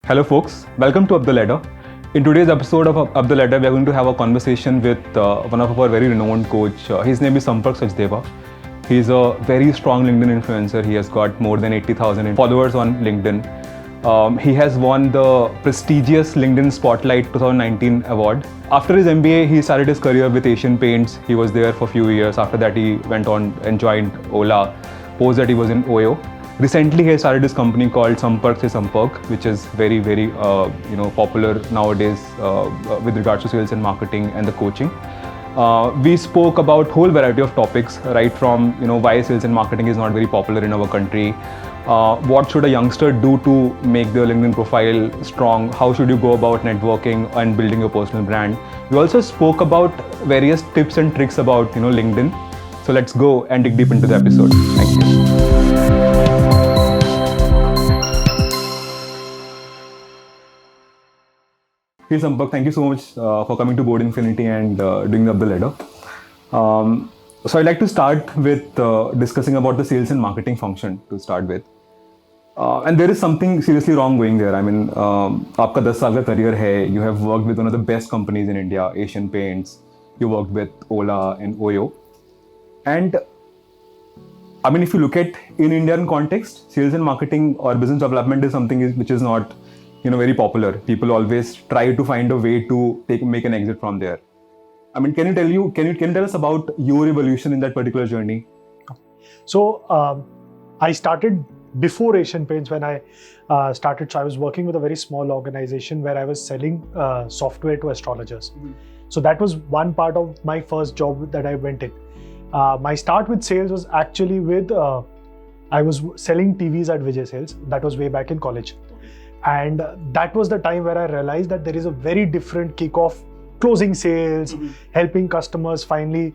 Hello folks, welcome to Up the Ladder. In today's episode of Up the Ladder, we are going to have a conversation with one of our very renowned coach. His name is Sampark Sachdeva. He's a very strong LinkedIn influencer. He has got more than 80,000 followers on LinkedIn. He has won the prestigious LinkedIn Spotlight 2019 award. After his MBA, he started his career with Asian Paints. He was there for a few years. After that, he went on and joined Ola. Post that, he was in OYO. Recently, he started this company called Sampark Se Sampark, which is very popular nowadays with regards to sales and marketing and the coaching. We spoke about whole variety of topics, right from why sales and marketing is not very popular in our country. What should a youngster do to make their LinkedIn profile strong? How should you go about networking and building your personal brand? We also spoke about various tips and tricks about LinkedIn. So let's go and dig deep into the episode. Thank you. Hey Sampark, thank you so much for coming to Board Infinity and doing Up the Ladder. So I'd like to start with discussing about the sales and marketing function to start with. And there is something seriously wrong going there. I mean, आपका 10 साल का career है. You have worked with one of the best companies in India, Asian Paints. You worked with Ola and OYO. And I mean, if you look at in Indian context, sales and marketing or business development is something which is not very popular. People always try to find a way to make an exit from there. I mean, can you tell us about your evolution in that particular journey? So I started before Asian Paints when I started. So I was working with a very small organization where I was selling software to astrologers. Mm-hmm. So that was one part of my first job that I went in. My start with sales was actually with, I was selling TVs at Vijay Sales. That was way back in college. And that was the time where I realized that there is a very different kick of closing sales, helping customers finally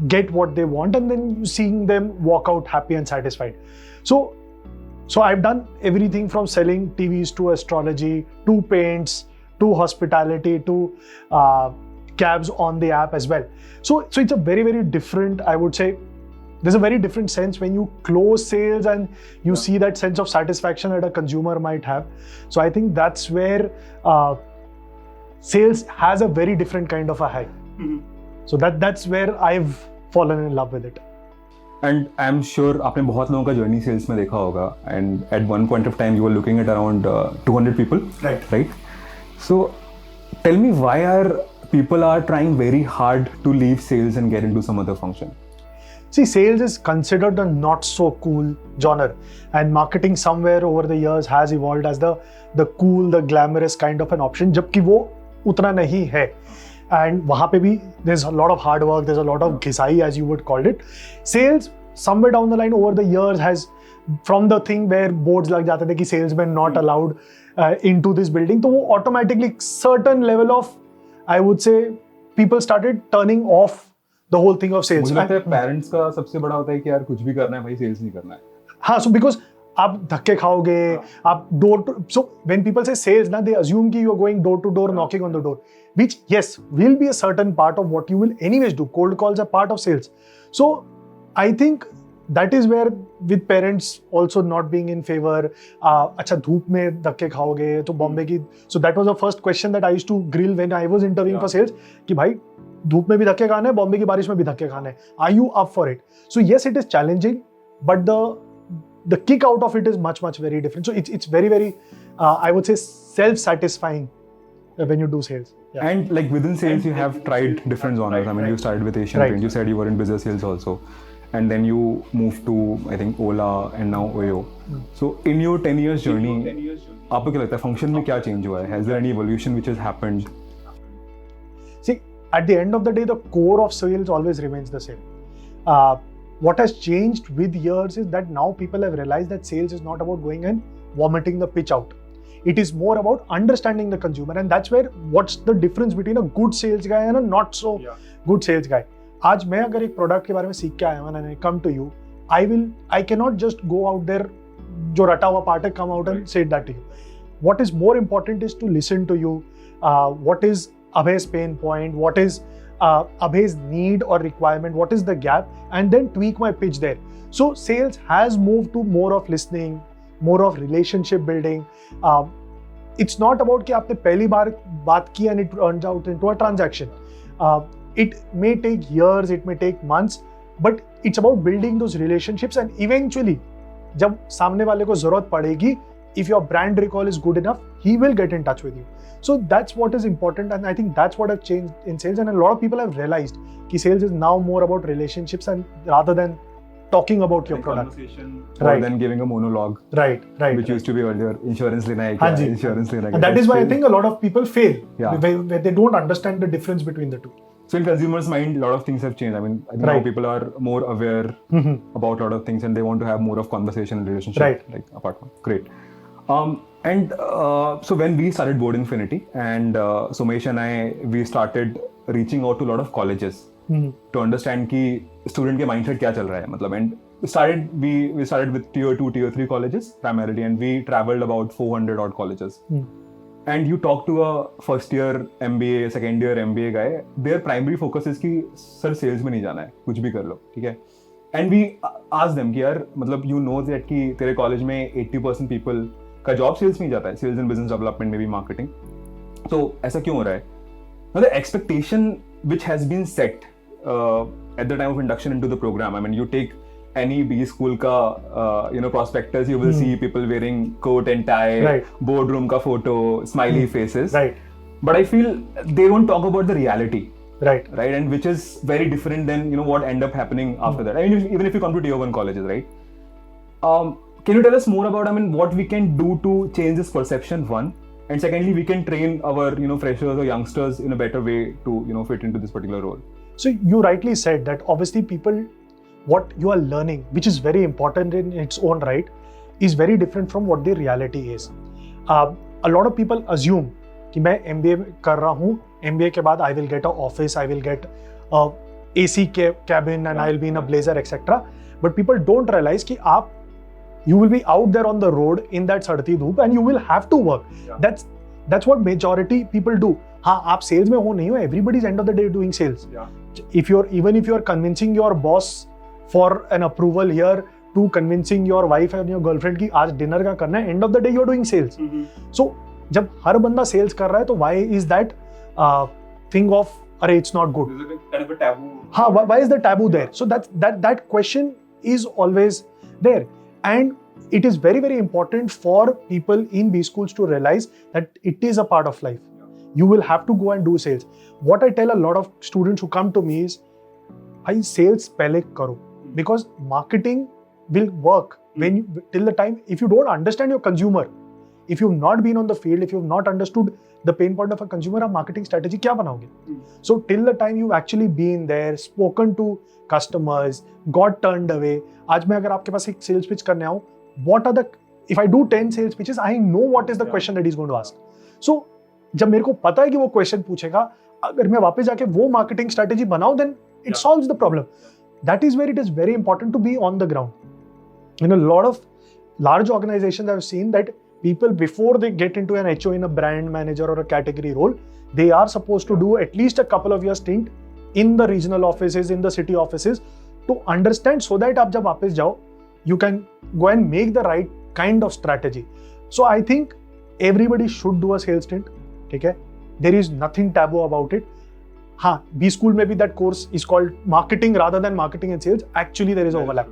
get what they want, and then seeing them walk out happy and satisfied. So I've done everything from selling TVs to astrology, to paints, to hospitality, to cabs on the app as well. So it's a very, very different, I would say, there's a very different sense when you close sales and you see that sense of satisfaction that a consumer might have. So I think that's where sales has a very different kind of a high. Mm-hmm. So that's where I've fallen in love with it. And I'm sure आपने बहुत लोगों का journey sales में देखा होगा. And at one point of time you were looking at around 200 people. Right. So tell me, why are people trying very hard to leave sales and get into some other function? See, sales is considered a not so cool genre, and marketing somewhere over the years has evolved as the cool, the glamorous kind of an option, जबकि वो उतना नहीं है. And वहाँ पे भी there's a lot of hard work, there's a lot of घिसाई as you would call it. Sales somewhere down the line over the years has, from the thing where boards लग जाते थे कि salesmen not allowed into this building, तो वो automatically certain level of, I would say, people started turning off the whole thing of sales. मुझे लगता है parents का सबसे बड़ा होता है कि यार कुछ भी करना है भाई, सेल्स नहीं करना है. हाँ, so because आप धक्के खाओगे, आप door to, so when people say sales ना, they assume कि you are going door to door, knocking on the door, which yes will be a certain part of what you will anyways do. Cold calls are part of sales. So I think that is where, with parents also not being in favor, अच्छा धूप में धक्के खाओगे तो बॉम्बे की, so that was the first question that I used to grill when I was interviewing for sales, कि भाई धूप में भी धक्के खाने हैं, बॉम्बे की बारिश में भी धक्के खाने हैं. Are you up for it? So yes, it is challenging, but the kick out of it is much very different. So it's very, very I would say self-satisfying when you do sales. Yeah. And like within sales, you have tried different genres. I mean, you started with Asian Paints. You said you were in business sales also, and then you moved to, I think, Ola and now OYO. So in your 10 years journey, आपको क्या लगता है function में क्या change हुआ है? Has there any evolution which has happened? See, at the end of the day, the core of sales always remains the same. What has changed with years is that now people have realized that sales is not about going and vomiting the pitch out. It is more about understanding the consumer, and that's where what's the difference between a good sales guy and a not so good sales guy. आज मैं अगर एक product के बारे में सीख के आया हूँ and I come to you, I cannot just go out there, जो रटा हुआ पार्ट है, come out and say that to you. What is more important is to listen to you. What is Abhay's pain point? What is Abhay's need or requirement? What is the gap? And then tweak my pitch there. So sales has moved to more of listening, more of relationship building. it's not about कि आपने पहली बार बात की and it turns out into a transaction. It may take years, it may take months, but it's about building those relationships and eventually जब सामने वाले को जरूरत पड़ेगी, if your brand recall is good enough, he will get in touch with you. So that's what is important, and I think that's what has changed in sales, and a lot of people have realized that sales is now more about relationships and rather than talking about your product. Conversation Right. rather than giving a monologue, Right. which used to be earlier. Insurance lena hai हाँ kya? Ji. Insurance lena And that is why I think a lot of people fail, Yeah. where they don't understand the difference between the two. So in consumers' mind, a lot of things have changed. I mean, I think now Right. people are more aware about a lot of things, and they want to have more of conversation and relationship, Right. like apart from. Great. So when we started Board Infinity, and Sumesh and I, we started reaching out to a lot of colleges to understand कि student के mindset क्या चल रहा है, मतलब, and we started with tier 2, tier 3 colleges primarily, and we traveled about 400 odd colleges. And you talk to a first year MBA, second year MBA guy, their primary focus is कि sir sales में नहीं जाना है, कुछ भी कर लो, ठीक है? And we ask them कि यार, मतलब, you know that कि तेरे college में 80% people का job sales में ही जाता है, sales and business development में भी marketing. So ऐसा क्यों हो रहा है? Now the expectation which has been set at the time of induction into the program, I mean, you take any B school ka prospectus, you will see people wearing coat and tie, Right. boardroom ka photo, smiley faces. Right. But I feel they don't talk about the reality, Right. right? And which is very different than what end up happening after that. I mean, even if you come to tier 1 colleges, right? Can you tell us more about, I mean, what we can do to change this perception, one, and secondly, we can train our freshers or youngsters in a better way to fit into this particular role. So you rightly said that obviously people, what you are learning, which is very important in its own right, is very different from what the reality is. A lot of people assume कि मैं MBA कर रहा हूँ, MBA के बाद I will get an office, I will get a AC cabin and I will be in a blazer, etc. But people don't realize कि you will be out there on the road in that सड़ती धूप and you will have to work. Yeah. That's what majority people do. हाँ, आप sales में हो नहीं हो, everybody's end of the day doing sales. Yeah. Even if you're convincing your boss for an approval here, to convincing your wife and your girlfriend कि आज dinner का करना है, end of the day you're doing sales. So जब हर बंदा sales कर रहा है तो why is that thing of अरे it's not good? There's a kind of a taboo. हाँ, why is the taboo there? So that question is always there, and it is very, very important for people in B schools to realize that it is a part of life. You will have to go and do sales. What I tell a lot of students who come to me is, I sales pehle karo, because marketing will work till the time, if you don't understand your consumer, if you've not been on the field, if you've not understood the pain point of a consumer, आप marketing strategy क्या बनाओगे? So till the time you've actually been there, spoken to customers, got turned away. आज मैं अगर आपके पास एक sales pitch करने आऊँ, if I do 10 sales pitches, I know what is the question that he's going to ask. So जब मेरे को पता है कि वो question पूछेगा, अगर मैं वापस जाके वो marketing strategy बनाऊँ, then it solves the problem. That is where it is very important to be on the ground. In a lot of large organizations, I've seen that people, before they get into an HO in a brand manager or a category role, they are supposed to do at least a couple of years stint in the regional offices, in the city offices, to understand, so that आप जब वापस जाओ, you can go and make the right kind of strategy. So I think everybody should do a sales stint. ठीक है? There is nothing taboo about it. हाँ, B school में भी that course is called marketing rather than marketing and sales. Actually there is overlap.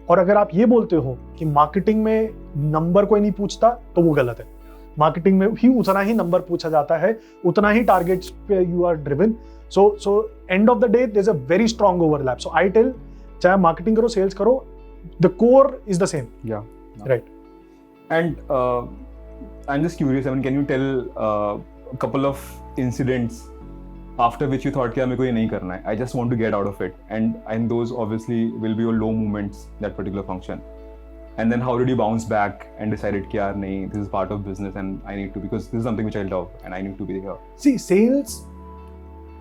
और अगर आप ये बोलते हो कि मार्केटिंग में नंबर कोई नहीं पूछता, तो वो गलत है. मार्केटिंग में भी उतना ही नंबर पूछा जाता है, उतना ही टारगेट्स पे you are driven. So end of the day there is a very strong overlap. So I tell, चाहे मार्केटिंग करो, सेल्स करो, the core is the same. Yeah. Right. And I'm just curious, I mean, can you tell a couple of incidents after which you thought कि मेरे को ये नहीं करना है, I just want to get out of it, and those obviously will be your low moments, that particular function, and then how did you bounce back and decided कि यार नहीं, this is part of business and I need to, because this is something which I love and I need to be here. See, sales,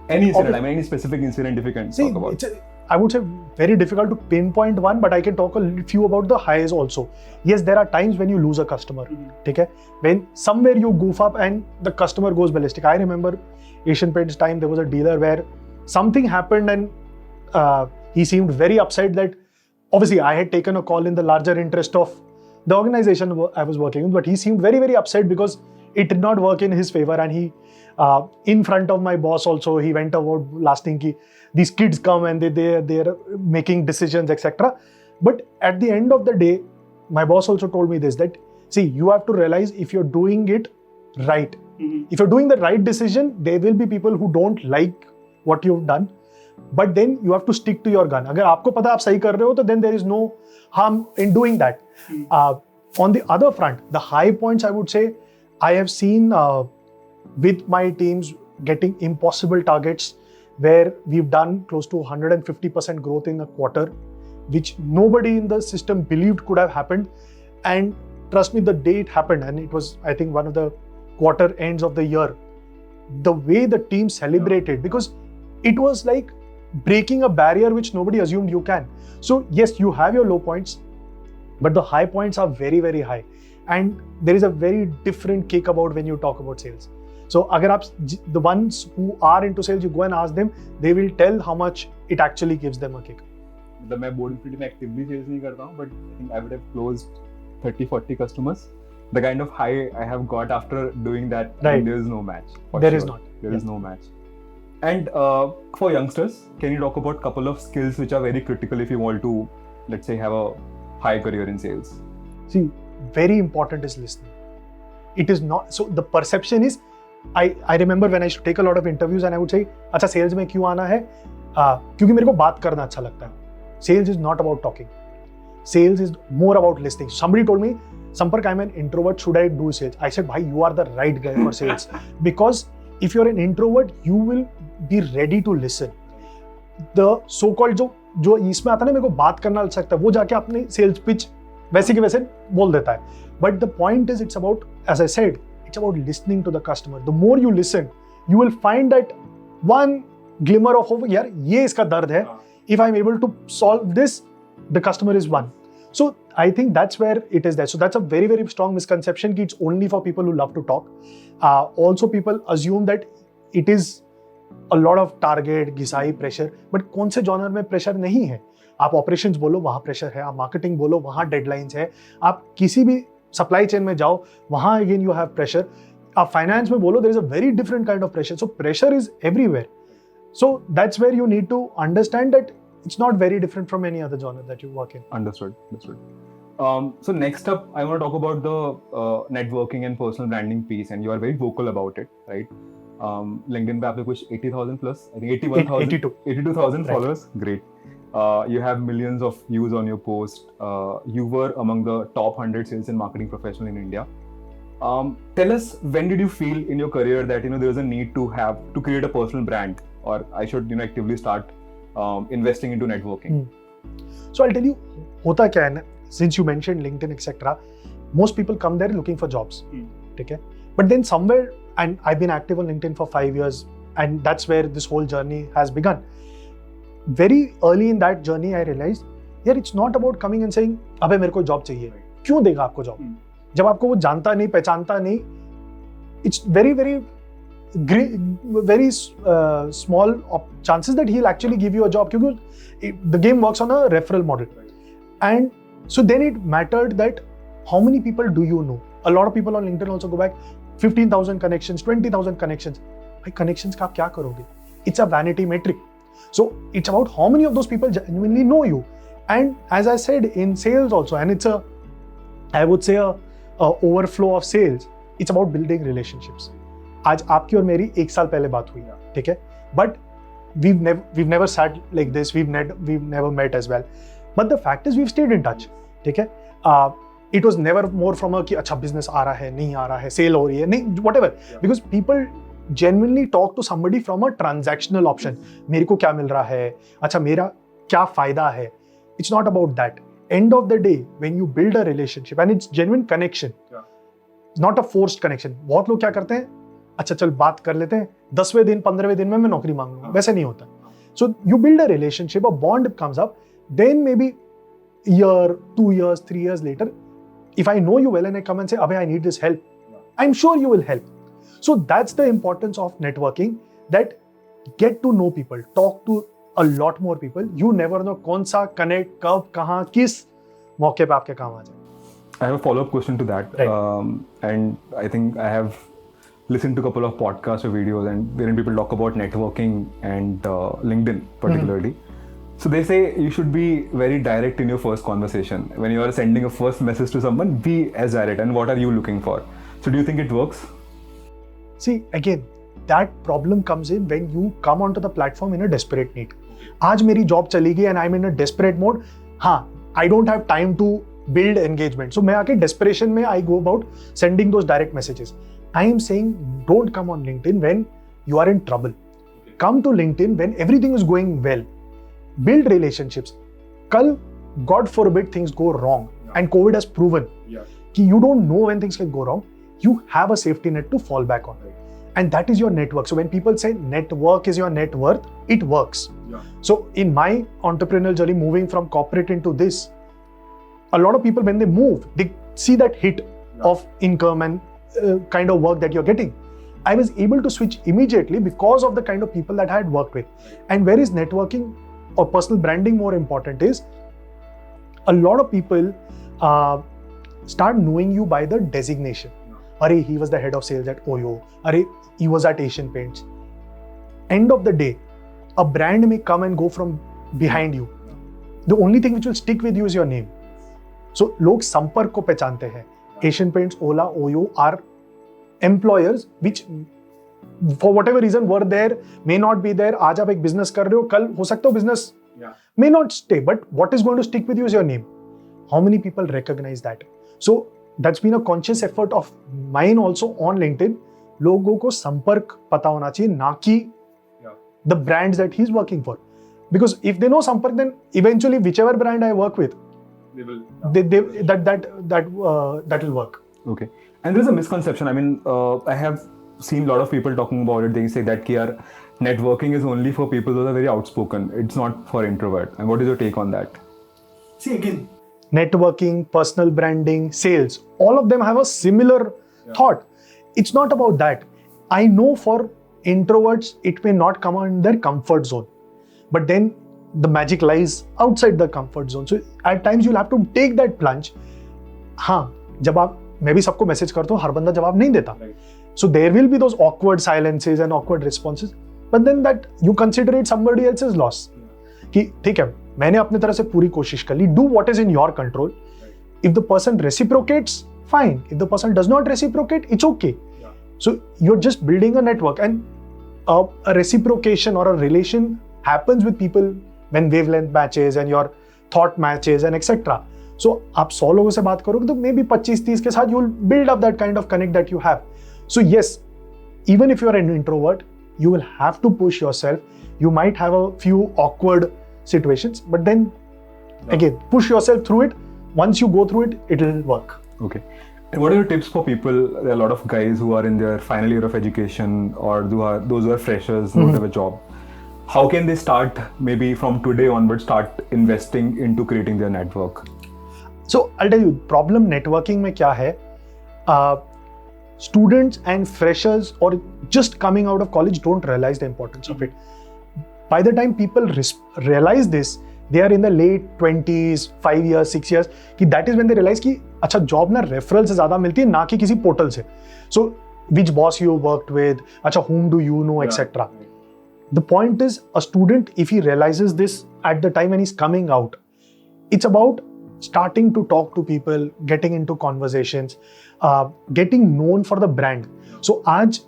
Any incident, I mean, any specific incident if you can talk about. I would say very difficult to pinpoint one, but I can talk a few about the highs also. Yes, there are times when you lose a customer. ठीक है? When somewhere you goof up and the customer goes ballistic. I remember Asian Paints time, there was a dealer where something happened and he seemed very upset that, obviously I had taken a call in the larger interest of the organization I was working with, but he seemed very, very upset because it did not work in his favor, and he in front of my boss also he went about lasting ki these kids come and they're making decisions, etc. But at the end of the day, my boss also told me this, that see, you have to realize if you're doing it right, if you're doing the right decision, there will be people who don't like what you've done, but then you have to stick to your gun. अगर आपको पता है आप सही कर रहे हो, तो then there is no harm in doing that. On the other front, the high points, I would say, I have seen with my teams getting impossible targets where we've done close to 150% growth in a quarter, which nobody in the system believed could have happened. And trust me, the day it happened, and it was, I think, one of the quarter ends of the year, the way the team celebrated, because it was like breaking a barrier which nobody assumed you can. So yes, you have your low points, but the high points are very, very high. And there is a very different kick about when you talk about sales. So agar aap, the ones who are into sales, you go and ask them, they will tell how much it actually gives them a kick. मैं board meeting में actively sales नहीं करता हूँ, but I think I would have closed 30-40 customers. The kind of high I have got after doing that, Right. there is no match. There is not. There is no match. And for youngsters, can you talk about a couple of skills which are very critical if you want to, let's say, have a high career in sales? See, very important is listening. It is not, so the perception is, I remember when I used to take a lot of interviews and I would say, अच्छा sales में क्यों आना है? क्योंकि मेरे को बात करना अच्छा लगता है. Sales is not about talking. Sales is more about listening. Somebody told me, Sampark, I'm an introvert, should I do sales? I said, bhai, you are the right guy for sales. Because if you're an introvert, you will be ready to listen. The so-called जो इसमें आता है ना, मेरे को बात करना अच्छा लगता है, वो जाके अपने sales pitch वैसे के वैसे बोल देता है. But the point is, it's about, as I said, it's about listening to the customer. The more you listen, you will find that one glimmer of hope, यार ये इसका दर्द है. If I'm able to solve this, the customer is one. So I think that's where it is there. So that's a very, very strong misconception कि it's only for people who love to talk. Also people assume that it is a lot of target, घिसाई, pressure. But कौन से genre में pressure नहीं है? आप operations बोलो, वहाँ pressure है. आप marketing बोलो, वहाँ deadlines है. आप किसी भी supply chain में जाओ, वहाँ again you have pressure. आप finance में बोलो, there is a very different kind of pressure. So pressure is everywhere. So that's where you need to understand that it's not very different from any other genre that you work in. Understood. So next up, I want to talk about the networking and personal branding piece, and you are very vocal about it, right? LinkedIn पे आपने कुछ 80,000 plus, I think 82,000 followers. Great. You have millions of views on your post. You were among the top 100 sales and marketing professional in India. Tell us, when did you feel in your career that there was a need to create a personal brand, or I should actively start investing into networking? So I'll tell you, होता क्या है ना, since you mentioned LinkedIn, etc., most people come there looking for jobs. Okay? But then somewhere, and I've been active on LinkedIn for 5 years, and that's where this whole journey has begun. Very early in that journey, I realized, यार, it's not about coming and saying, अबे मेरे को job चाहिए. क्यों देगा आपको job? जब आपको वो जानता नहीं, पहचानता नहीं, it's very, very small chances that he'll actually give you a job, because the game works on a referral model. And so then it mattered that how many people do you know? A lot of people on LinkedIn also go back, 15,000 connections, 20,000 connections. भाई connections का आप क्या करोगे? It's a vanity metric. So it's about how many of those people genuinely know you. And as I said, in sales also, and it's I would say a overflow of sales, it's about building relationships. आज आपकी और मेरी 1 साल पहले बात हुई, ठीक है? But we've never sat like this. We've never met as well. But the fact is, we've stayed in touch. ठीक है? It was never more from a कि अच्छा business आ रहा है, नहीं आ रहा है, sale हो रही है, नहीं, whatever. Because people genuinely talk to somebody from a transactional option. मेरे को क्या मिल रहा है? अच्छा मेरा क्या फायदा है? It's not about that. End of the day, when you build a relationship and it's genuine connection, not a forced connection. बहुत लोग क्या करते हैं? अच्छा चल बात कर लेते हैं, 10वें दिन 15वें दिन में मैं नौकरी मांग लूंगा. वैसे नहीं होता. So you build a relationship, a bond comes up, then maybe a year, 2 years, 3 years later, if I know you well and I come and say, Abhay, I need this help, I'm sure you will help. So that's the importance of networking, that get to know people, talk to a lot more people. You never know कौन सा connect, कब, कहाँ, किस मौके पे आपके काम आ जाए. I have a follow-up question to that. Right. And I think I have listened to a couple of podcasts or videos and wherein people talk about networking and LinkedIn particularly. So they say you should be very direct in your first conversation. When you are sending a first message to someone, be as direct. And what are you looking for? So do you think it works? See, again, that problem comes in when you come onto the platform in a desperate need. आज मेरी job चली गई and I'm in a desperate mode. हाँ, I don't have time to build engagement. So मैं आके desperation में I go about sending those direct messages. I am saying don't come on LinkedIn when you are in trouble. Come to LinkedIn when everything is going well. Build relationships. कल God forbid things go wrong, and COVID has proven कि you don't know when things can go wrong. You have a safety net to fall back on, and that is your network. So when people say network is your net worth, it works. So in my entrepreneurial journey, moving from corporate into this, a lot of people when they move, they see that hit of income and kind of work that you're getting. I was able to switch immediately because of the kind of people that I had worked with. And where is networking or personal branding more important is, a lot of people start knowing you by the designation. Arey, he was the head of sales at Oyo. Arey, he was at Asian Paints. End of the day, a brand may come and go from behind you. The only thing which will stick with you is your name. So, लोग संपर्क को पहचानते हैं. Asian Paints, Ola, Oyo are employers which for whatever reason were there, may not be there. आज आप एक business कर रहे हो, कल हो सकता हो business may not stay, but what is going to stick with you is your name. How many people recognize that? So that's been a conscious effort of mine also on LinkedIn. लोगों को संपर्क पता होना चाहिए, ना कि the brands that he's working for. Because if they know Sampark, then eventually whichever brand I work with, that will work. Okay. And there's a misconception. I mean, I have seen a lot of people talking about it. They say that networking is only for people who are very outspoken. It's not for introvert. And what is your take on that? See, again, networking, personal branding, sales, all of them have a similar thought. It's not about that. I know for introverts, it may not come in their comfort zone. But then the magic lies outside the comfort zone. So at times you'll have to take that plunge. हाँ, जब आप, मैं भी सबको message करता हूँ, हर बंदा जवाब नहीं देता. So there will be those awkward silences and awkward responses. But then that you consider it somebody else's loss. कि ठीक है, मैंने अपने तरह से पूरी कोशिश कर ली. Do what is in your control. If the person reciprocates, fine. If the person does not reciprocate, it's okay. So you're just building a network, and a reciprocation or a relation happens with people when wavelength matches and your thought matches and etc. So आप 100 लोगों से बात करोगे तो maybe 25-30 के साथ you will build up that kind of connect that you have. So yes, even if you are an introvert, you will have to push yourself. You might have a few awkward situations, but then again, push yourself through it. Once you go through it, it will work. Okay. And what are your tips for people? There are a lot of guys who are in their final year of education, or those who are freshers, don't have a job. How can they start, maybe from today onwards, start investing into creating their network? So I'll tell you, problem networking में क्या है? Students and freshers or just coming out of college don't realize the importance of it. By the time people realize this, they are in the late 20s, 5 years, 6 years, कि that is when they realize कि अच्छा job ना referral से ज़्यादा मिलती है, ना कि किसी पोर्टल से. So which boss you worked with, अच्छा whom do you know, etc. The point is, a student, if he realizes this at the time when he's coming out, it's about starting to talk to people, getting into conversations, getting known for the brand. So आज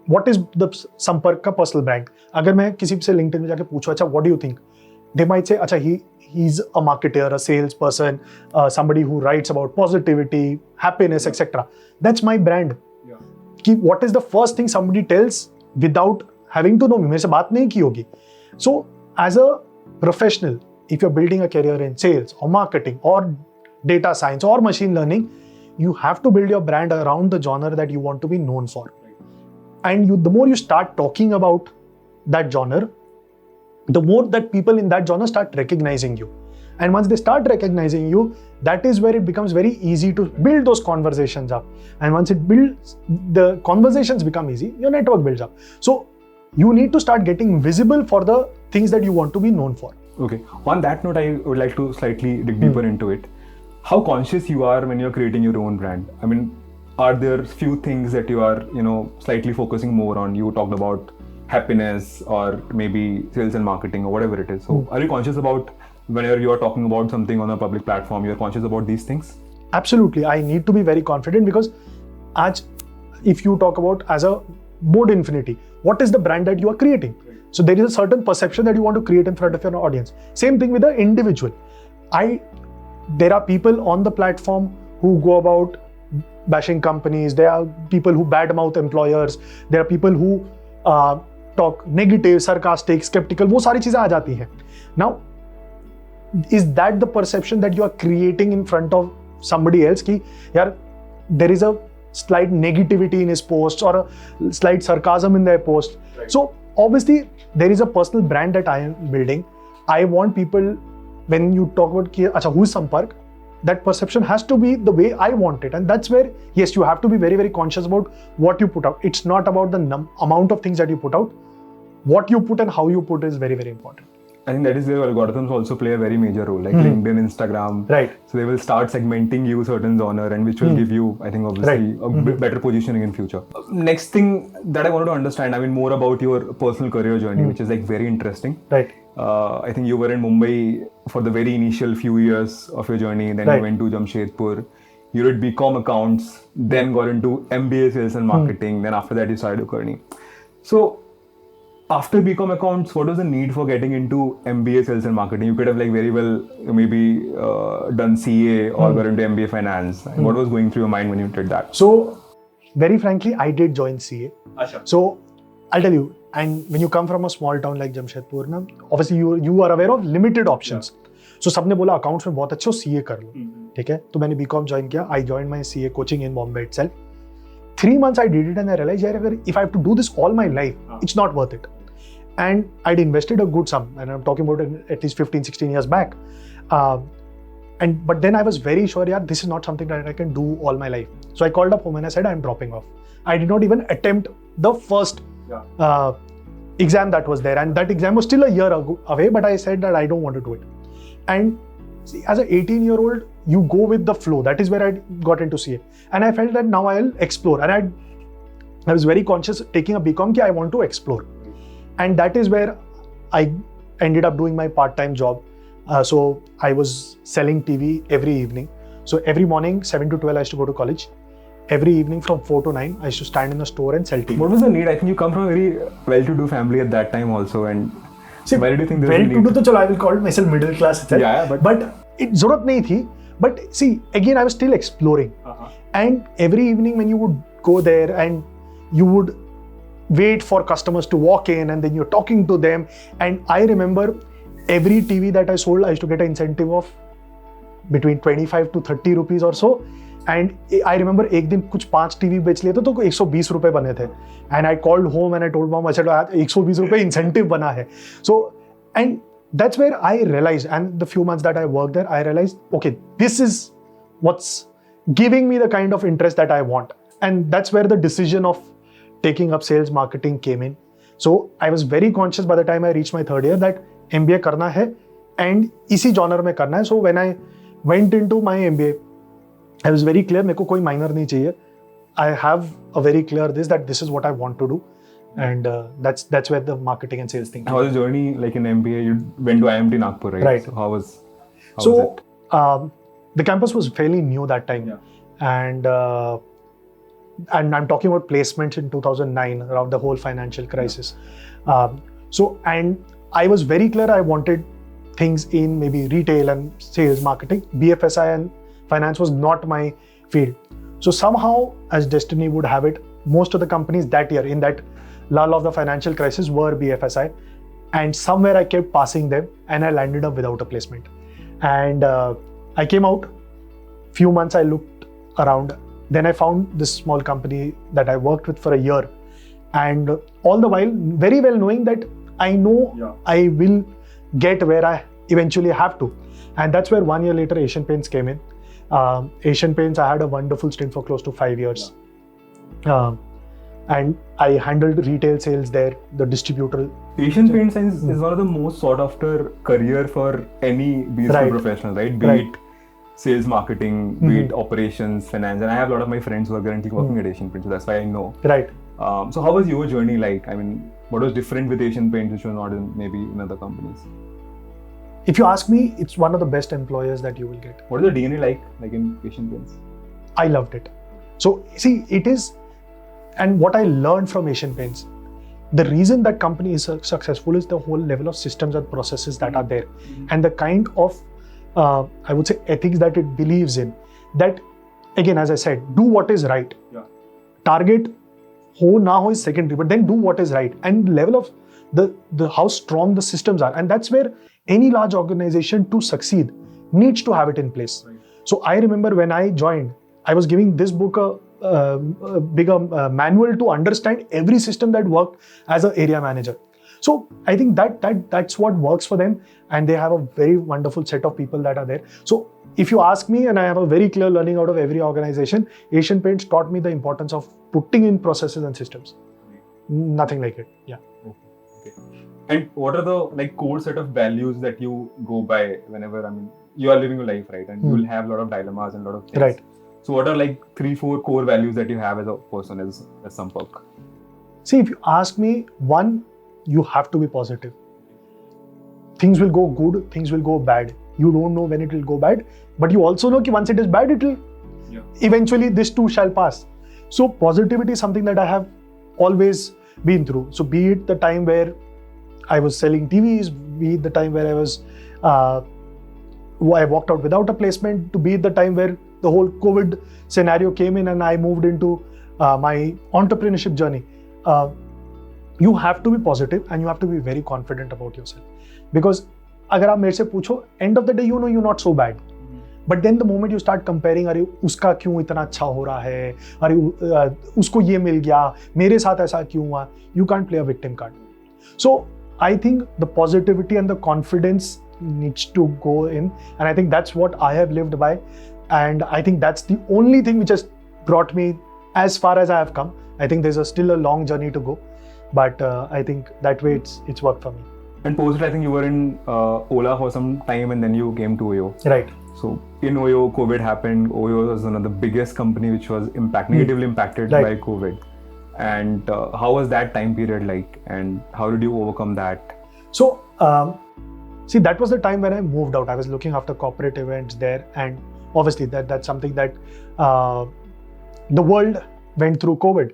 what is the संपर्क का personal brand? अगर मैं किसी से LinkedIn में जाके पूछूं, अच्छा what do you think? They might say, अच्छा he's a marketer, a salesperson, somebody who writes about positivity, happiness, etc. That's my brand. कि what is the first thing somebody tells without having to know me? मेरे से बात नहीं की होगी. So as a professional, if you're building a career in sales or marketing or data science or machine learning, you have to build your brand around the genre that you want to be known for. And the more you start talking about that genre, the more that people in that genre start recognizing you. And once they start recognizing you, that is where it becomes very easy to build those conversations up. And once it builds, the conversations become easy, your network builds up. So you need to start getting visible for the things that you want to be known for. Okay. On that note, I would like to slightly dig deeper into it. how conscious you are when you're creating your own brand. I mean, are there few things that you are, slightly focusing more on? You talked about happiness or maybe sales and marketing or whatever it is. So are you conscious about whenever you are talking about something on a public platform, you're conscious about these things? Absolutely. I need to be very confident because if you talk about as a Board Infinity, what is the brand that you are creating? So there is a certain perception that you want to create in front of your audience. Same thing with the individual. There are people on the platform who go about bashing companies. There are people who badmouth employers. There are people who talk negative, sarcastic, skeptical. वो सारी चीजें आ जाती हैं. Now, is that the perception that you are creating in front of somebody else? कि यार, there is a slight negativity in his posts or a slight sarcasm in their post. Right. So obviously, there is a personal brand that I am building. I want people, when you talk about who's Sampark, that perception has to be the way I want it. And that's where, yes, you have to be very, very conscious about what you put out. It's not about the amount of things that you put out. What you put and how you put is very, very important. I think that is where algorithms also play a very major role, like LinkedIn, Instagram. Right. So they will start segmenting you certain genre and which will give you, I think, obviously, better positioning in future. Next thing that I wanted to understand, I mean, more about your personal career journey, which is like very interesting. Right. I think you were in Mumbai for the very initial few years of your journey. Then you went to Jamshedpur. You did BCom accounts, then got into MBA sales and marketing. Then after that, you started your journey. So after BCom accounts, what was the need for getting into MBA sales and marketing? You could have like very well maybe done CA or got into MBA finance. And what was going through your mind when you did that? So very frankly, I did join CA. Achha. So I'll tell you, and when you come from a small town like Jamshedpur, na, obviously you are aware of limited options. Yeah. So सबने बोला accounts में बहुत अच्छे हो, CA कर लो, ठीक है? तो मैंने BCom join किया. I joined my CA coaching in Bombay itself. 3 months I did it and I realized, if I have to do this all my life, it's not worth it. And I'd invested a good sum, and I'm talking about at least 15, 16 years back. But then I was very sure, this is not something that I can do all my life. So I called up home and I said, I'm dropping off. I did not even attempt the first exam that was there. And that exam was still a year away, but I said that I don't want to do it. And see, as an 18-year-old, you go with the flow. That is where I got into CA. And I felt that now I'll explore. And I was very conscious taking a BCom, I want to explore. And that is where I ended up doing my part-time job. So I was selling TV every evening. So every morning, 7 to 12, I used to go to college. Every evening from 4 to 9, I used to stand in the store and sell TV. What was the need? I think you come from a very well-to-do family at that time also. And see, why did you think there was a need? Well-to-do, I will call myself middle class itself. Yeah, but it zarurat nahi thi. But see, again, I was still exploring. And every evening when you would go there and you would wait for customers to walk in and then you're talking to them. And I remember every TV that I sold, I used to get an incentive of between 25 to 30 rupees or so. And I remember एक दिन कुछ 5 TV बेच लिए थे तो 120 रुपए बने थे. And I called home and I told mom, I said, 120 रुपए incentive बना है. So, and that's where I realized, and the few months that I worked there, I realized, okay, this is what's giving me the kind of interest that I want. And that's where the decision of taking up sales marketing came in. So I was very conscious by the time I reached my 3rd year that MBA करना है and इसी genre में करना है. So when I went into my MBA, I was very clear, मेरे को कोई minor नहीं चाहिए. I have a very clear that this is what I want to do. And that's where the marketing and sales thing. How was the journey like in MBA? You went to IMT Nagpur, right? Right. So how was it? The campus was fairly new that time. Yeah. And I'm talking about placements in 2009, around the whole financial crisis. And I was very clear I wanted things in maybe retail and sales marketing. BFSI and finance was not my field. So somehow, as destiny would have it, most of the companies that year in that lull of the financial crisis were BFSI. And somewhere I kept passing them and I landed up without a placement. And I came out, few months I looked around. Then I found this small company that I worked with for a year. And all the while, very well knowing that I know I will get where I eventually have to. And that's where 1 year later, Asian Paints came in. Asian Paints, I had a wonderful stint for close to 5 years. And I handled retail sales there, the distributor. Asian Paints is one of the most sought after career for any business professional, right? Be it sales, marketing, be it operations, finance, and I have a lot of my friends who are currently working at Asian Paints, so that's why I know. Right. So how was your journey like? I mean, what was different with Asian Paints which was not in other companies? If you ask me, it's one of the best employers that you will get. What is the DNA like in Asian Paints? I loved it. So see, it is, and what I learned from Asian Paints, the reason that company is successful is the whole level of systems and processes that are there, and the kind of, I would say, ethics that it believes in. That, again, as I said, do what is right. Yeah. Target ho na ho is secondary, but then do what is right. And level of the how strong the systems are, and that's where any large organization to succeed needs to have it in place. Right. So I remember when I joined, I was giving this book a bigger manual to understand every system that worked as an area manager. So I think that's what works for them, and they have a very wonderful set of people that are there. So if you ask me, and I have a very clear learning out of every organization, Asian Paints taught me the importance of putting in processes and systems. Nothing like it. Yeah. Okay. And what are the core set of values that you go by whenever, I mean, you are living your life, right? And you will have a lot of dilemmas and a lot of things. Right. So what are 3-4 core values that you have as a person, as Sampark? See, if you ask me, one, you have to be positive. Things will go good, things will go bad. You don't know when it will go bad, but you also know that once it is bad, it will eventually, this too shall pass. So positivity is something that I have always been through. So be it the time where I was selling TVs, be it the time where I walked out without a placement, to be it the time where the whole COVID scenario came in and I moved into my entrepreneurship journey. You have to be positive and you have to be very confident about yourself. Because अगर आप मेरे से पूछो, end of the day you know you're not so bad. But then the moment you start comparing, अरे उसका क्यों इतना अच्छा हो रहा है, अरे उसको ये मिल गया, मेरे साथ ऐसा क्यों हुआ, you can't play a victim card. So I think the positivity and the confidence needs to go in, and I think that's what I have lived by, and I think that's the only thing which has brought me as far as I have come. I think there's still a long journey to go, but I think that way it's worked for me. And post it, I think you were in Ola for some time and then you came to Oyo. Right. So in Oyo, COVID happened. Oyo was one of the biggest company which was negatively impacted by COVID. And how was that time period like? And how did you overcome that? So, see, that was the time when I moved out. I was looking after corporate events there, and obviously that's something that the world went through COVID.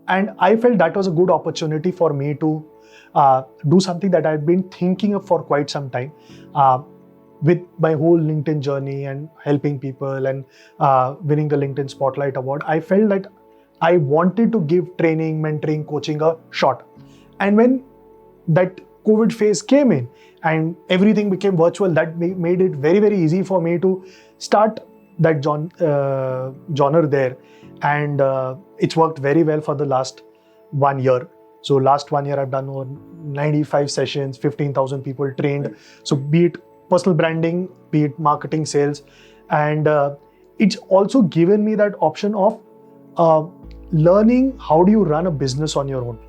And I felt that was a good opportunity for me to do something that I'd been thinking of for quite some time. With my whole LinkedIn journey and helping people and winning the LinkedIn Spotlight Award, I felt that I wanted to give training, mentoring, coaching a shot. And when that COVID phase came in and everything became virtual, that made it very, very easy for me to start that genre there. And it's worked very well for the last 1 year. So last 1 year, I've done over 95 sessions, 15,000 people trained. So be it personal branding, be it marketing, sales. And it's also given me that option of learning how do you run a business on your own?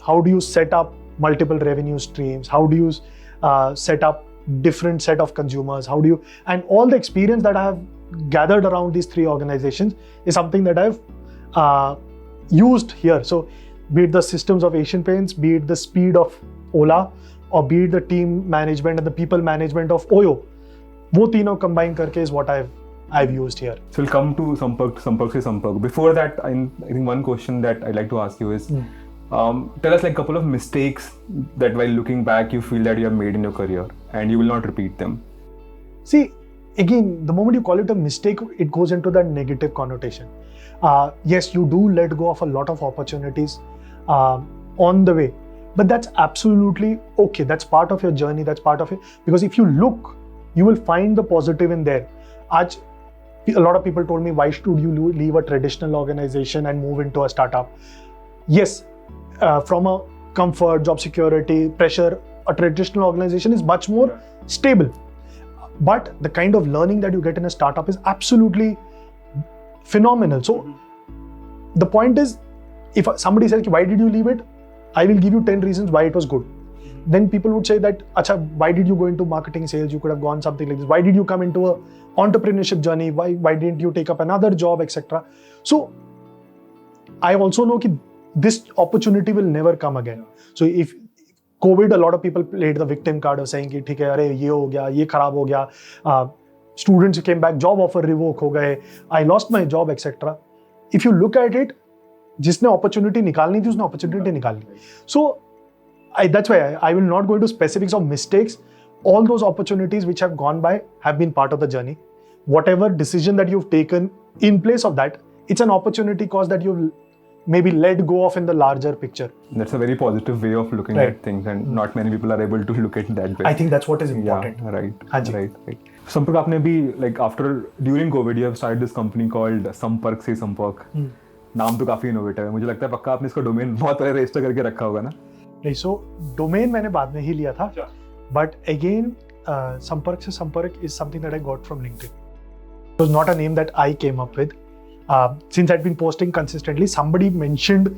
How do you set up multiple revenue streams? How do you set up different set of consumers? How do you, and all the experience that I have gathered around these 3 organizations is something that I've used here. So be it the systems of Asian Paints, be it the speed of Ola, or be it the team management and the people management of Oyo, wo तीनों combine करके is what I've used here. So we'll come to Sampark. Before that, I think one question that I'd like to ask you is, tell us a couple of mistakes that while looking back you feel that you have made in your career and you will not repeat them. See, again, the moment you call it a mistake, it goes into that negative connotation. Yes, you do let go of a lot of opportunities on the way, but that's absolutely okay. That's part of your journey. That's part of it. Because if you look, you will find the positive in there. A lot of people told me, why should you leave a traditional organization and move into a startup? Yes, from a comfort, job security, pressure, a traditional organization is much more stable. But the kind of learning that you get in a startup is absolutely phenomenal. So the point is, if somebody says, why did you leave it? I will give you 10 reasons why it was good. then people would say that, Acha, why did you go into marketing sales? You could have gone something like this. Why did you come into a entrepreneurship journey? Why didn't you take up another job, etc.? So I also know that this opportunity will never come again. So if COVID, a lot of people played the victim card of saying कि ठीक है, अरे ये हो गया, ये खराब हो गया. Students came back, job offer revoke हो गए. I lost my job, etc. If you look at it, जिसने opportunity निकालनी थी, उसने opportunity निकाल ली. So that's why I will not go into specifics of mistakes. All those opportunities which have gone by have been part of the journey. Whatever decision that you've taken in place of that, it's an opportunity cost that you've maybe let go of in the larger picture. That's a very positive way of looking at things, and not many people are able to look at it that way. I think that's what is important. Yeah, right. Sampark, आपने भी like after during COVID you have started this company called संपर्क से संपर्क. नाम तो काफी innovative है. मुझे लगता है पक्का आपने इसका डोमेन बहुत पहले रजिस्टर करके रखा होगा ना? नहीं, so डोमेन मैंने बाद में ही लिया था. But again, संपर्क से संपर्क is something that I got from LinkedIn. It was not a name that I came up with. Since I'd been posting consistently, somebody mentioned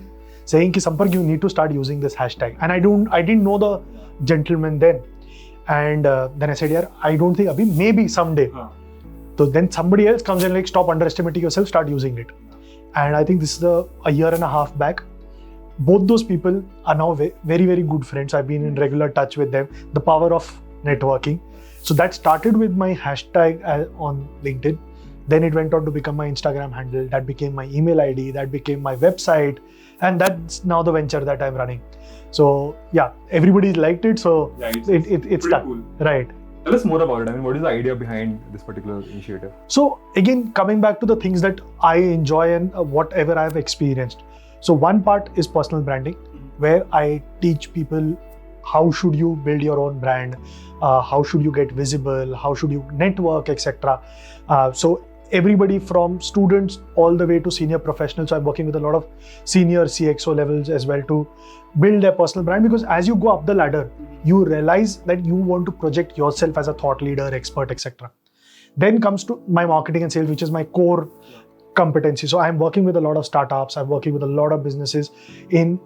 saying कि Sampark, you need to start using this hashtag, and I didn't know the gentleman then, and then I said, yeah, I don't think abhi, maybe someday. So then somebody else comes and like, stop underestimating yourself, start using it. And I think this is a year and a half back. Both those people are now very, very good friends. I've been in regular touch with them. The power of networking. So that started with my hashtag on LinkedIn. Then it went on to become my Instagram handle. That became my email ID. That became my website. And that's now the venture that I'm running. So yeah, everybody liked it. So yeah, it's stuck. Cool. Right. Tell us more about it. I mean, what is the idea behind this particular initiative? So again, coming back to the things that I enjoy and whatever I've experienced. So one part is personal branding, where I teach people how should you build your own brand, how should you get visible, how should you network, etc. So everybody from students all the way to senior professionals. So I'm working with a lot of senior CXO levels as well to build their personal brand, because as you go up the ladder, you realize that you want to project yourself as a thought leader, expert, etc. Then comes to my marketing and sales, which is my core competency. So I'm working with a lot of startups. I'm working with a lot of businesses in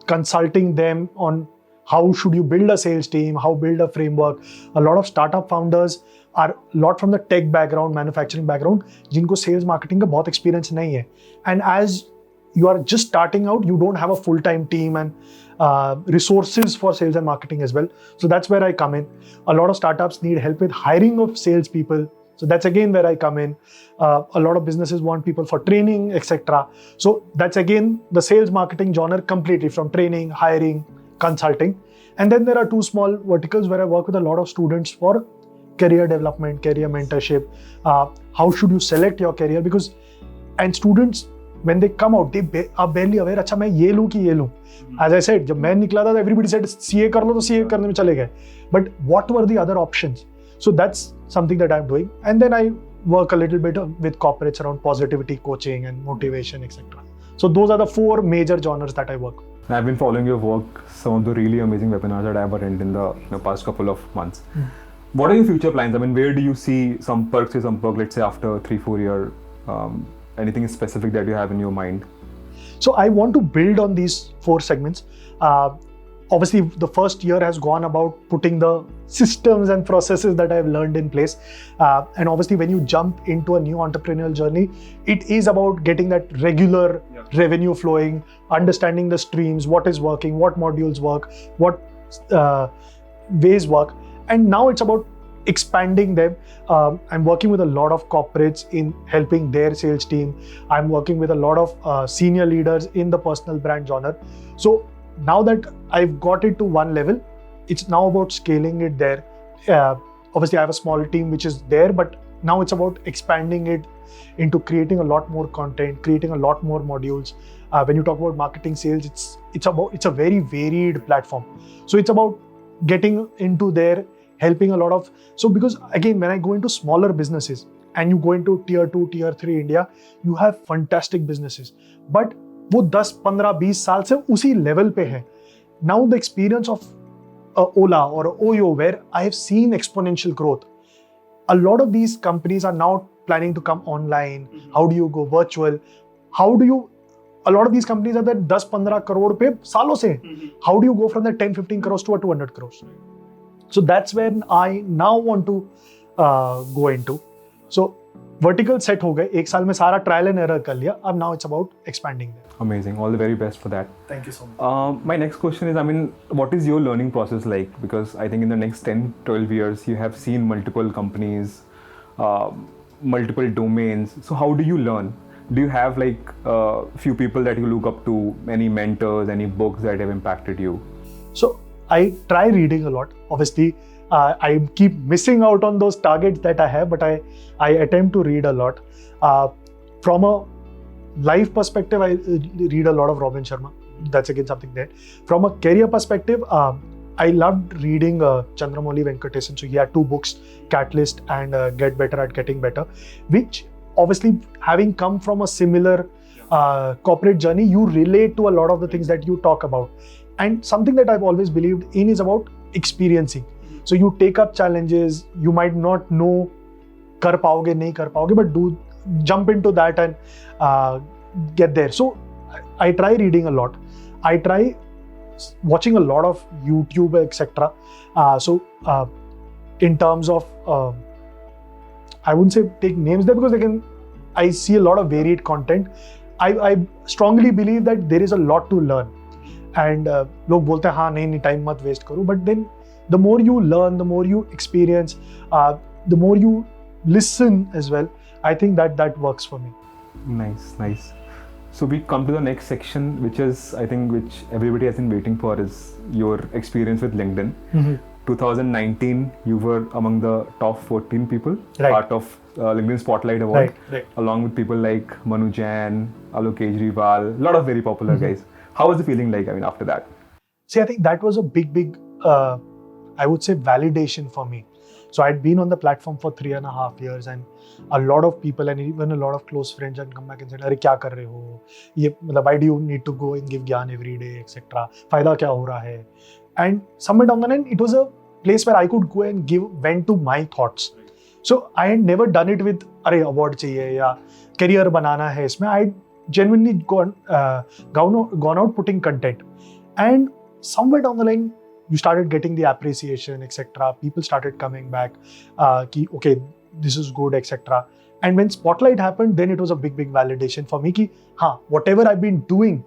consulting them on how should you build a sales team, how build a framework. A lot of startup founders are a lot from the tech background, manufacturing background, जिनको sales marketing का बहुत experience नहीं है. And as you are just starting out, you don't have a full-time team and resources for sales and marketing as well. So that's where I come in. A lot of startups need help with hiring of salespeople. So that's again where I come in. A lot of businesses want people for training, etc. So that's again the sales marketing genre completely, from training, hiring, consulting. And then there are two small verticals where I work with a lot of students for career development, career mentorship. How should you select your career? Because, and students, when they come out, they are barely aware, अच्छा मैं ये लूँ कि ये लूँ. As I said, जब मैं निकला था, everybody said CA कर लो तो CA करने में चले गए. But what were the other options? So that's something that I'm doing. And then I work a little bit with corporates around positivity coaching and motivation, etc. So those are the four major genres that I work. I've been following your work, some of the really amazing webinars that I've attended in the past couple of months. What are your future plans? I mean, where do you see Sampark se Sampark, let's say after 3-4 years? Anything specific that you have in your mind? So I want to build on these four segments. Obviously, the first year has gone about putting the systems and processes that I've learned in place. And obviously, when you jump into a new entrepreneurial journey, it is about getting that regular revenue flowing, understanding the streams, what is working, what modules work, what ways work. And now it's about expanding them. I'm working with a lot of corporates in helping their sales team. I'm working with a lot of senior leaders in the personal brand genre. So now that I've got it to one level, it's now about scaling it there. Obviously, I have a small team which is there, but now it's about expanding it into creating a lot more content, creating a lot more modules. When you talk about marketing sales, it's a very varied platform. So it's about getting into there, helping a lot of, so because again, when I go into smaller businesses and you go into tier 2, tier 3 India, you have fantastic businesses, but वो 10, 15, 20 साल से उसी level पे है. Now the experience of Ola or Oyo, where I have seen exponential growth. A lot of these companies are now planning to come online. How do you go virtual? How do you a lot of these companies are that 10-15 crore पे सालों से हैं. How do you go from the 10-15 crores to a 200 crores? So that's when I now want to go into. So vertical set हो गए, एक साल में सारा trial and error कर लिया. अब now it's about expanding them. Amazing. All the very best for that. Thank you so much. My next question is, I mean, what is your learning process like? Because I think in the next 10, 12 years, you have seen multiple companies, multiple domains. So how do you learn? Do you have like few people that you look up to, any mentors, any books that have impacted you? So I try reading a lot. Obviously, I keep missing out on those targets that I have, but I attempt to read a lot. From a life perspective, I read a lot of Robin Sharma. That's again something there. From a career perspective, I loved reading Chandramouli Venkatesan. So he had 2 books, Catalyst and Get Better at Getting Better, which obviously having come from a similar corporate journey, you relate to a lot of the things that you talk about. And something that I've always believed in is about experiencing. So you take up challenges, you might not know कर पाओगे नहीं कर पाओगे, but do jump into that and get there. So I try reading a lot. I try watching a lot of YouTube, etc. In terms of, I wouldn't say take names there, because again, I see a lot of varied content. I strongly believe that there is a lot to learn. And लोग बोलते हैं हाँ नहीं time मत waste करो, but then the more you learn, the more you experience, the more you listen as well, I think that works for me. Nice. So we come to the next section, which is, I think, which everybody has been waiting for, is your experience with LinkedIn. 2019, you were among the top 14 people, part of LinkedIn Spotlight Award, right. along with people like Manu Jain, Alok Kejriwal, a lot of very popular guys. How was the feeling like, I mean, after that? See, I think that was a big, I would say, validation for me. So I'd been on the platform for 3.5 years, and a lot of people and even a lot of close friends had come back and said, "अरे क्या कर रहे हो? ये मतलब why do you need to go and give ज्ञान every day, etc. फायदा क्या हो रहा है?" And somewhere down the line, it was a place where I could go and vent to my thoughts. So I had never done it with अरे award चाहिए या career बनाना है इसमें. I genuinely gone out putting content, and somewhere down the line, you started getting the appreciation, etc. People started coming back, ki, okay, this is good, etc. And when Spotlight happened, then it was a big validation for me ki, whatever I've been doing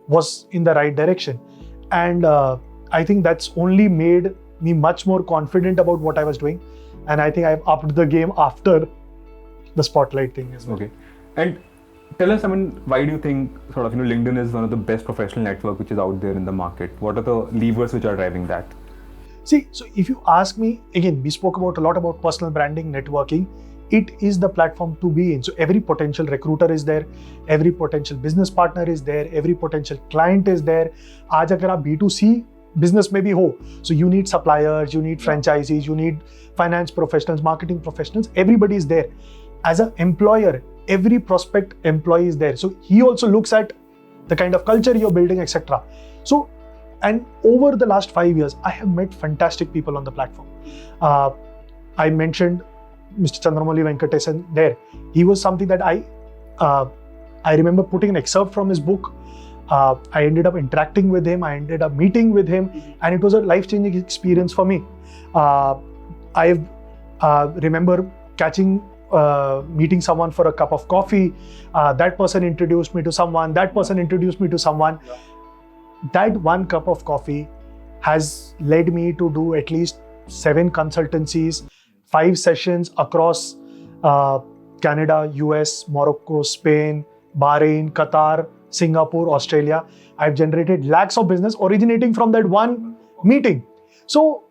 was in the right direction. And I think that's only made me much more confident about what I was doing. And I think I've upped the game after the Spotlight thing as well. Okay. And tell us, I mean, why do you think sort of, LinkedIn is one of the best professional network which is out there in the market? What are the levers which are driving that? See, so if you ask me, again, we spoke a lot about personal branding, networking. It is the platform to be in. So every potential recruiter is there, every potential business partner is there, every potential client is there. आज अगर आप B2C business में भी हो, so you need suppliers, you need franchisees, you need finance professionals, marketing professionals, everybody is there. As an employer, every prospect employee is there. So he also looks at the kind of culture you're building, etc. So, and over the last 5 years, I have met fantastic people on the platform. I mentioned Mr. Chandramouli Venkatesan there. He was something that I remember putting an excerpt from his book. I ended up interacting with him. I ended up meeting with him, and it was a life-changing experience for me. I remember meeting someone for a cup of coffee. That person introduced me to someone. That person introduced me to someone. That one cup of coffee has led me to do at least 7 consultancies, 5 sessions across Canada, US, Morocco, Spain, Bahrain, Qatar, Singapore, Australia. I've generated lakhs of business originating from that one meeting. So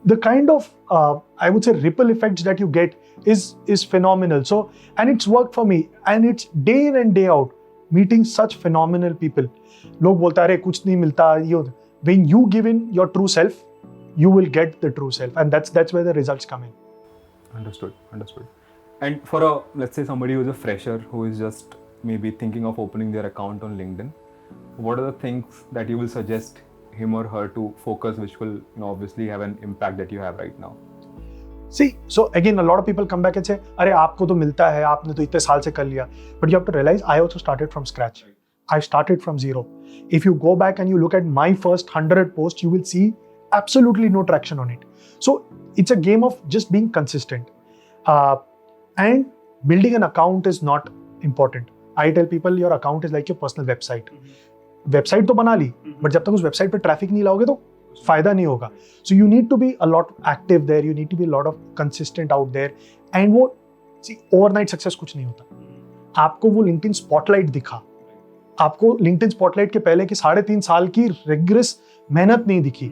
the kind of, I would say, ripple effects that you get is phenomenal. So, and it's worked for me, and it's day in and day out meeting such phenomenal people. लोग बोलता है कुछ नहीं मिलता ये. When you give in your true self, you will get the true self, and that's where the results come in. Understood. And for let's say somebody who's a fresher who is just maybe thinking of opening their account on LinkedIn, what are the things that you will suggest him or her to focus, which will obviously have an impact that you have right now? See, so again, a lot of people come back and say, अरे आपको तो मिलता है, आपने तो इतने साल से कर लिया. But you have to realize, I also started from scratch. I started from zero. If you go back and you look at my first 100 posts, you will see absolutely no traction on it. So it's a game of just being consistent. And building an account is not important. I tell people your account is like your personal website. Website तो बना ली, but जब तक उस website पे traffic नहीं लाओगे तो फायदा नहीं होगा. So you need to be a lot active there, you need to be lot of consistent out there. And वो ओवरनाइट सक्सेस कुछ नहीं होता. आपको वो लिंक्डइन स्पॉटलाइट दिखा, आपको लिंक्डइन स्पॉटलाइट के पहले की 3.5 साल की रिग्रेस मेहनत नहीं दिखी.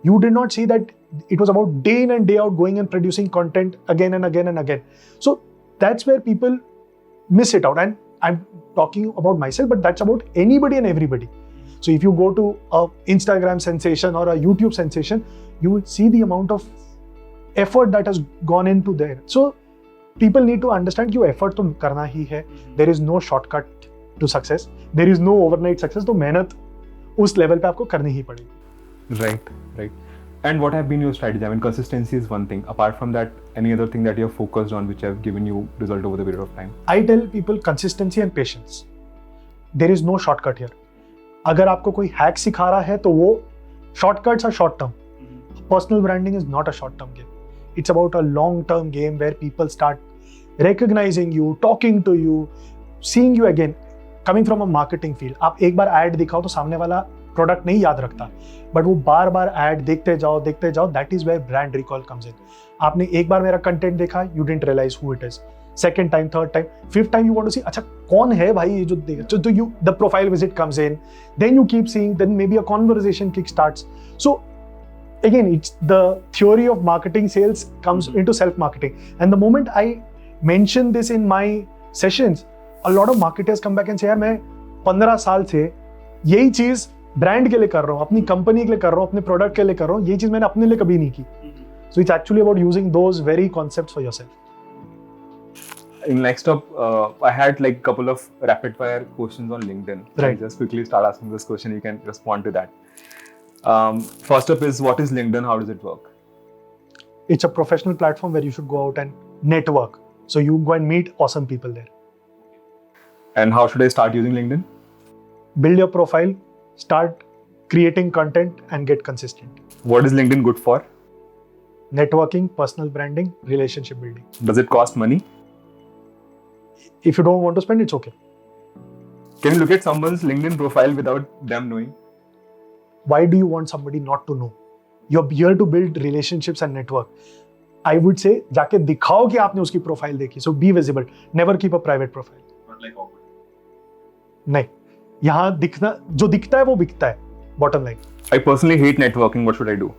You did not see that it was about day in and day out going and producing content again and again and again. So that's where people miss it out. And I'm talking about myself, but that's about anybody and everybody. So if you go to a Instagram sensation or a YouTube sensation, you will see the amount of effort that has gone into there. So people need to understand कि effort तो करना ही है. There is no shortcut to success. There is no overnight success. तो मेहनत उस level पे आपको करनी ही पड़ेगी. Right. And what have been your strategy? I mean, consistency is one thing. Apart from that, any other thing that you have focused on which have given you result over the period of time? I tell people consistency and patience. There is no shortcut here. अगर आपको कोई hack सिखा रहा है तो वो shortcuts are short term. Personal branding is not a short term game. It's about a long term game where people start recognizing you, talking to you, seeing you again. Coming from a marketing field, आप एक बार ad दिखाओ तो सामने वाला product नहीं याद रखता, but वो बार बार ऐड देखते जाओ, that is where brand recall comes in. आपने एक बार मेरा कंटेंट देखा, you didn't realise who it is. Second time, third time, fifth time you want to see अच्छा कौन है भाई ये जो देगा. तो you the profile visit comes in, then you keep seeing, then maybe a conversation kick starts. So again, it's the theory of marketing sales comes into self marketing. And the moment I mention this in my sessions, a lot of marketers come back and say यार मैं 15 साल से यही चीज brand के लिए कर रहा हूँ, अपनी कंपनी के लिए कर रहा हूँ, अपने प्रोडक्ट के लिए कर रहा हूँ, ये चीज मैंने अपने लिए कभी नहीं की. So it's actually about using those very concepts for yourself. In next up, I had like couple of rapid fire questions on LinkedIn. Right. I'll just quickly start asking this question. You can respond to that. First up is, what is LinkedIn? How does it work? It's a professional platform where you should go out and network. So you go and meet awesome people there. And how should I start using LinkedIn? Build your profile, start creating content and get consistent. What is LinkedIn good for? Networking, personal branding, relationship building. Does it cost money? If you don't want to spend, it's okay. Can you look at someone's LinkedIn profile without them knowing? Why do you want somebody not to know? You're here to build relationships and network. I would say जाके दिखाओ कि आपने उसकी profile देखी. So be visible. Never keep a private profile. Not like awkward. नहीं, यहाँ दिखना जो दिखता है वो बिकता है. Bottom line. I personally hate networking. What should I do?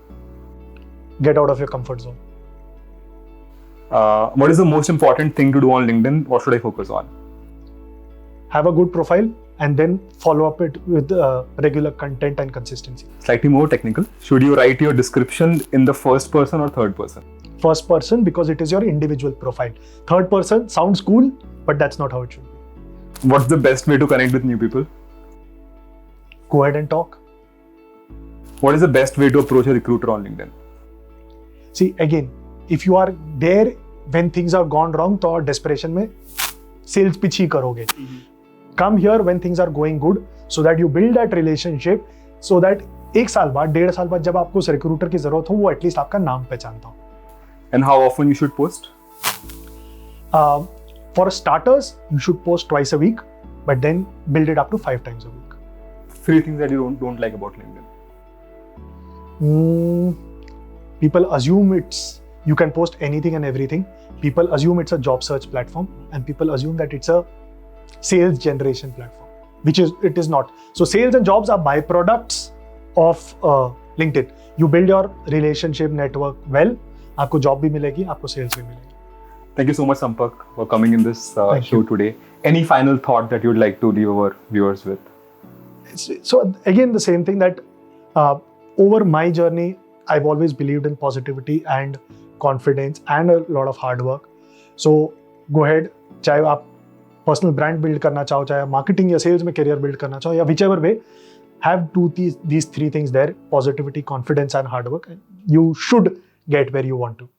Get out of your comfort zone. What is the most important thing to do on LinkedIn? What should I focus on? Have a good profile and then follow up it with regular content and consistency. Slightly more technical. Should you write your description in the first person or third person? First person because it is your individual profile. Third person sounds cool, but that's not how it should be. What's the best way to connect with new people? Go ahead and talk. What is the best way to approach a recruiter on LinkedIn? See, again, if you are there when things are gone wrong, तो desperation में sales pitch ही करोगे. Come here when things are going good, so that you build that relationship, so that 1 साल बाद, 1.5 साल बाद जब आपको उस recruiter की जरूरत हो, वो एटलीस्ट आपका नाम पहचानता हो. And how often you should post? For starters, you should post twice a week, but then build it up to 5 times a week. 3 things that you don't like about LinkedIn. People assume you can post anything and everything. People assume it's a job search platform, and people assume that it's a sales generation platform, which it is not. So sales and jobs are byproducts of LinkedIn. You build your relationship network well, आपको job भी मिलेगी, आपको sales भी मिलेगी. Thank you so much, Sampak, for coming in this show today. Any final thought that you'd like to leave our viewers with? So again, the same thing that over my journey, I've always believed in positivity and confidence and a lot of hard work. So go ahead, चाहे आप personal brand build करना चाहो, चाहे marketing या sales में career build करना चाहो, या whichever way, have these 3 things there: positivity, confidence and hard work. You should get where you want to.